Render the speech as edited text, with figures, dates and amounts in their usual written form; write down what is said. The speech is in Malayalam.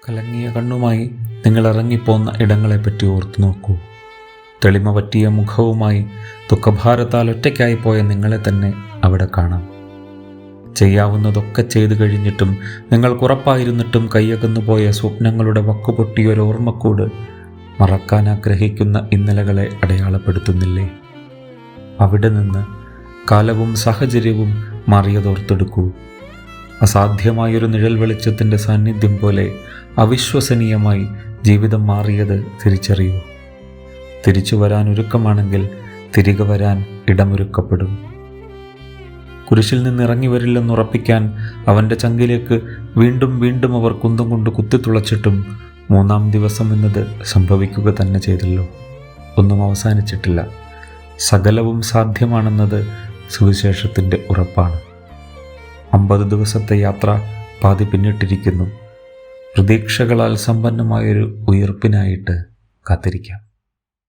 കലങ്ങിയ കണ്ണുമായി നിങ്ങൾ ഇറങ്ങിപ്പോന്ന ഇടങ്ങളെപ്പറ്റി ഓർത്തു നോക്കൂ. തെളിമ പറ്റിയ മുഖവുമായി ദുഃഖഭാരത്താൽ ഒറ്റയ്ക്കായി പോയ നിങ്ങളെ തന്നെ അവിടെ കാണാം. ചെയ്യാവുന്നതൊക്കെ ചെയ്തു കഴിഞ്ഞിട്ടും നിങ്ങൾക്കുറപ്പായിരുന്നിട്ടും കയ്യകന്നുപോയ സ്വപ്നങ്ങളുടെ വക്കുപൊട്ടിയൊരോർമ്മക്കൂട് മറക്കാൻ ആഗ്രഹിക്കുന്ന ഇന്നലകളെ അടയാളപ്പെടുത്തുന്നില്ലേ? അവിടെ നിന്ന് കാലവും സാഹചര്യവും മാറിയതോർത്തെടുക്കൂ. അസാധ്യമായൊരു നിഴൽ വെളിച്ചത്തിൻ്റെ സാന്നിധ്യം പോലെ അവിശ്വസനീയമായി ജീവിതം മാറിയത് തിരിച്ചറിയൂ. തിരിച്ചു വരാൻ ഒരുക്കമാണെങ്കിൽ തിരികെ വരാൻ ഇടമൊരുക്കപ്പെടും. കുരിശിൽ നിന്നിറങ്ങി വരില്ലെന്നുറപ്പിക്കാൻ അവൻ്റെ ചങ്കിലേക്ക് വീണ്ടും വീണ്ടും അവർ കുന്തം കൊണ്ട് കുത്തിത്തുളച്ചിട്ടും 3-ാം ദിവസം എന്നത് സംഭവിക്കുക തന്നെ ചെയ്തല്ലോ. ഒന്നും അവസാനിച്ചിട്ടില്ല. സകലവും സാധ്യമാണെന്നത് സുവിശേഷത്തിൻ്റെ ഉറപ്പാണ്. 50 ദിവസത്തെ യാത്ര പാതി പിന്നിട്ടിരിക്കുന്നു. പ്രതീക്ഷകളാൽ സമ്പന്നമായൊരു ഉയർപ്പിനായിട്ട് കാത്തിരിക്കാം.